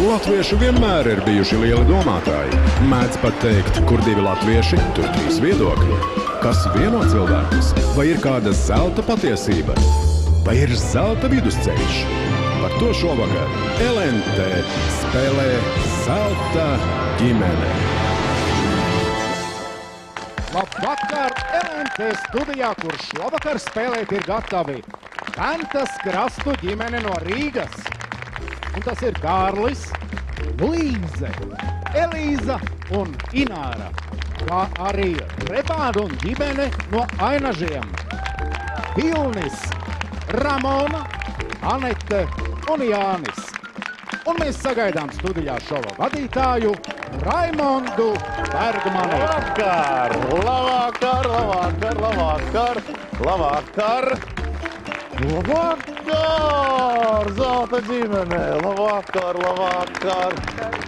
Latvieši vienmēr ir bijuši lieli domātāji. Mēdz pat teikt, kur divi latvieši, tur trīs viedokļi. Kas vieno cilvēkus? Vai ir kāda zelta patiesība? Vai ir zelta vidusceļš? Par to šovakar LNT spēlē Zelta ģimene. Labvakar LNT studijā, kur šovakar spēlēt ir gatavi Ventas Krastu ģimene no Rīgas. Un tas ir Kārlis, Luīze, Elīza un Ināra, kā arī Rebāna un ģimene no Ainažiem. Vilnis, Ramona, Anete un Jānis. Un mēs sagaidām studijā šova vadītāju Raimondu Bergmani. Labvakar, labvakar, labvakar, labvakar, labvakar, labvakar, Zelta ģimene, labvakar, labvakar.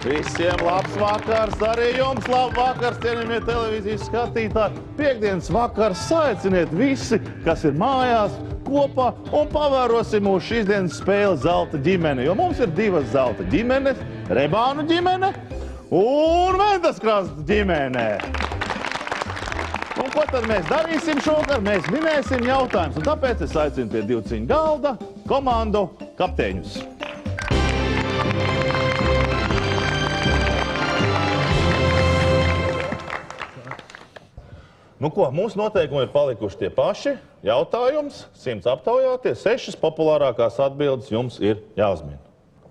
Visiem labs vakars, arī jums labvakars, cienījamie televīzijas skatītāji. Piektdienas vakars saiciniet visi, kas ir mājās, kopā un pavērosim mūsu šīsdienas spēli Zelta ģimene, jo mums ir divas Zelta ģimenes, Rebānu ģimene un Ventas Krastu ģimene. Un ko tad mēs darīsim šovakar? Mēs minēsim jautājumus, un tāpēc es aicinu pie divciņu galda komandu kapteiņus. Nu ko, mūsu noteikumi ir palikuši tie paši. Jautājums, 100 aptaujāties, 6 populārākās atbildes jums ir jāuzmina.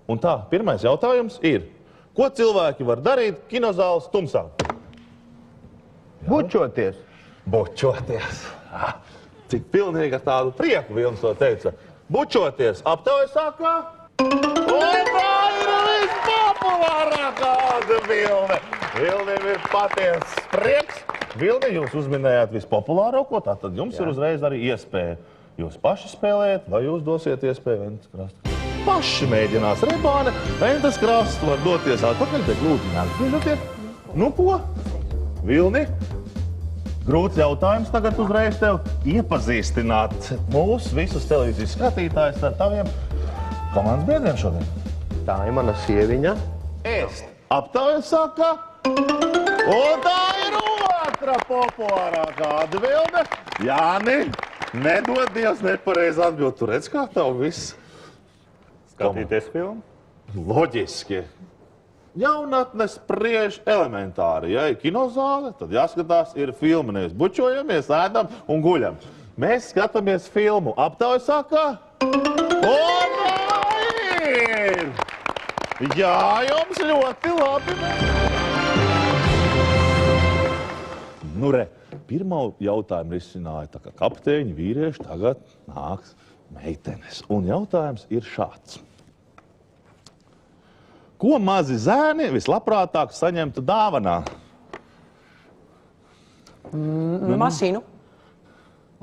Un tā, pirmais jautājums ir, ko cilvēki var darīt kinozāles tumsā? Bučoties. Bučoties. Cik pilnīgi ar tādu prieku Vilnis to teica. Bučoties. Aptauja sākā. Un tā ir vispopulārākā atbilde. Vilnim ir patiesas prieks. Vilni, jūs uzminējāt vispopulārāko, tātad jums ir uzreiz arī iespēja. Jūs paši spēlējat, vai jūs dosiet iespēju Ventas Krastu? Paši mēģinās Rebāne, Ventas Krastu var doties atpakaļ, bet lūdzu neatspīžoties. Nu ko? Vilni, grūts jautājums tagad uzreiz tev iepazīstināt mūs visus televīzijas skatītājus ar taviem komandas biedriem šodien. Tā ir mana sieviņa. Ēst. Aptauja saka. Un tā ir otra populārākā atbilde. Jāni, nedod Dievs nepareizi atbildi. Tu redz, kā tev viss? Skatīties filmu? Loģiski. Jaunatnes spriež elementāri. Ja ir kinozāle, tad jāskatās ir filma. Nevis bučojamies, ēdam un guļam. Mēs skatāmies filmu. Aptauja saka. Un tā ir! Jā, jums ļoti labi. Nu re, pirmo jautājumu risināja tā kā kapteiņi, vīrieši, tagad nāks meitenes. Un jautājums ir šāds. Ko mazi zēni vislabprātāk saņemtu dāvanā? Mašīnu.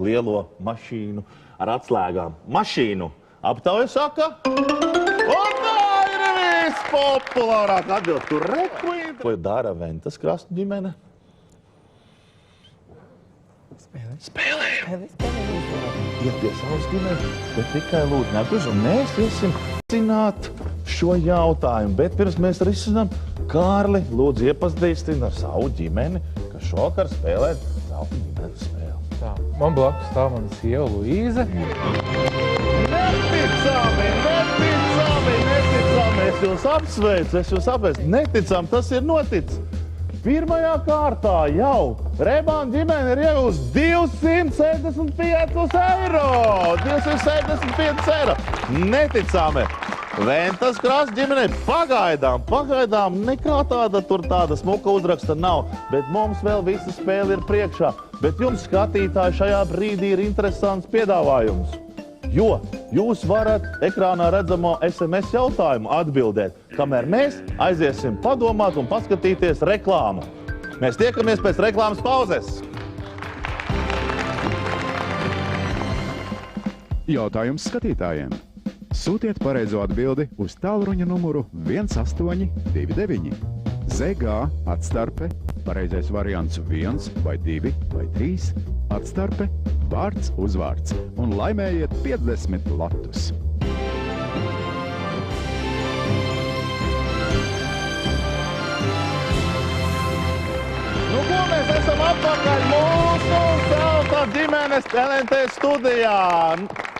Lielo mašīnu ar atslēgām. Mašīnu. Aptauja saka. Un tā ir vispopulārākā atbilde. Tu rekuīti. Ko dara Ventas Krastu ģimene? Spēlējam. Iet pie savas ģimenes, bet tikai lūdzu neapgriež. Un mēs iesim zināt šo jautājumu. Bet pirms mēs risinām, Kārli, lūdzu iepazīstina ar savu ģimeni, kas šovakar spēlē Zelta ģimenes spēli. Tā, man blakus stāv mana sieva Luīze. Neticami! Es jūs apsveicu, neticami, tas ir noticis. Pirmajā kārtā jau Rebāna ģimene ir iegūst 275 eiro. 275 eiro. Neticami. Ventas Krastu ģimene pagaidām nekā tāda smuka uzraksta nav, bet mums vēl visa spēle ir priekšā. Bet jums, skatītāji, šajā brīdī ir interesants piedāvājums. Jo jūs varat ekrānā redzamo SMS jautājumu atbildēt, kamēr mēs aiziesim padomāt un paskatīties reklāmu. Mēs tiekamies pēc reklāmas pauzes. Jautājums skatītājiem. Sūtiet pareizo atbildi uz tālruņa numuru 1829. ZG atstarpe, pareizais variants 1 vai 2 vai 3, atstarpe, vārds uzvārds un laimējiet 50 latus. mēs esam atpakaļ mūsu Zelta ģimenes LNT studijā.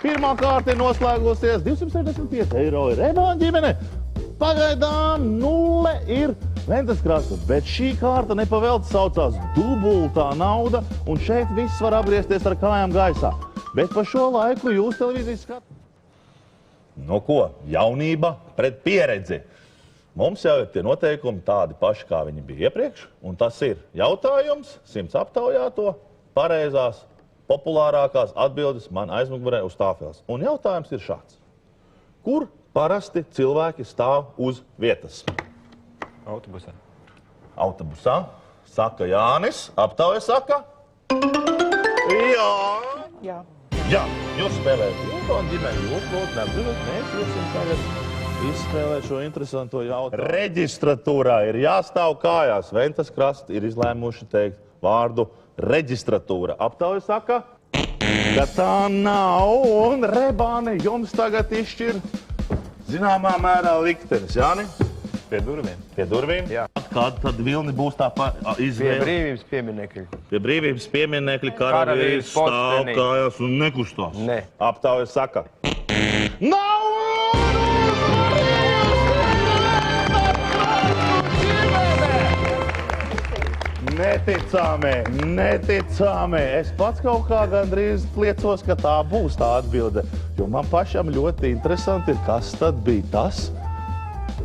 Pirmkārt ir noslēgusies 265 eiro ir Rebāņu ģimene. Pagaidām 0 ir Ventas krasta, bet šī kārta nepavelti saucās dubultā nauda, un šeit viss var apgriezties ar kājām gaisā. Bet pa šo laiku jūs televīzijas skat. Nu ko, jaunība pret pieredzi. Mums jau ir tie noteikumi tādi paši, kā viņi bija iepriekš, un tas ir jautājums 100 aptaujāto, pareizās, populārākās atbildes man aizmugurē uz tāfeles. Un jautājums ir šāds. Kur parasti cilvēki stāv uz vietas? Autobusā. Autobusā, saka Jānis, aptauja saka? Jā. Jā. Jā, jūs spēlējat jūto un ģimeni, jūs lūdzu, neapdzīvot, mēs iesim tagad izspēlēt šo interesanto jautājumu. Reģistratūrā ir jāstāv kājās. Ventas krasta ir izlēmuši teikt vārdu reģistratūra. Aptauja saka, ka tā nav, un Rebāne jums tagad izšķir zināmā mērā liktenis, Jāni? Pie durvīm. Pie durvīm? Jā. Kāda tad Vilni būs tā izvēle? Pie brīvības pieminekļa. Pie brīvības pieminekļa karavīrs stāv kājās un nekustās. Nē. Aptauja saka. Nav! Neticāmē. Es pats kaut kā gandrīz liecos, ka tā būs tā atbilde. Jo man pašam ļoti interesanti ir, kas tad bija tas,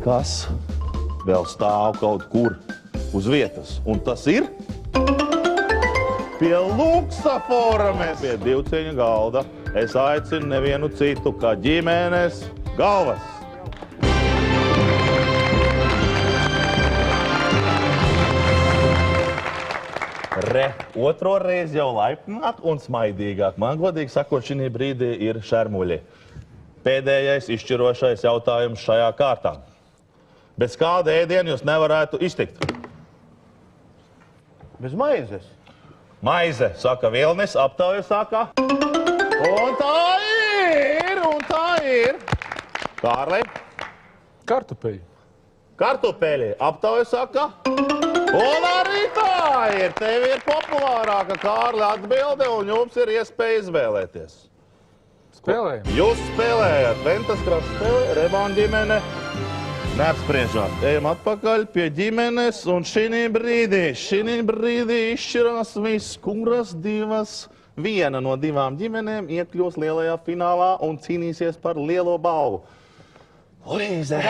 kas vēl stāv kaut kur uz vietas. Un tas ir pie luksafora mēs pie divcieņa galda. Es aicinu nevienu citu kā ģimenes galvas. Otro reizi jau laipnāk un smaidīgāk. Man godīgi sakot, šī brīdī ir šermuļi. Pēdējais izšķirošais jautājums šajā kārtā. Bez kāda ēdiena jūs nevarētu iztikt? Bez maizes. Maize, saka Vilnis, aptauja saka. Un tā ir. Kārli? Kartupeļi. Kartupeļi, aptauja saka. Un arī tā ir. Tev ir populārāka Kārli atbilde, un jums ir iespēja izvēlēties. Spēlējam. Jūs spēlējat. Ventas krasta spēlē, Rebāņu ģimene. Neapspriežāt. Ejam atpakaļ pie ģimenes, un šī brīdī izšķirās viss, kuras viena no divām ģimenēm iekļūs lielajā finālā un cīnīsies par lielo balvu. Luīze,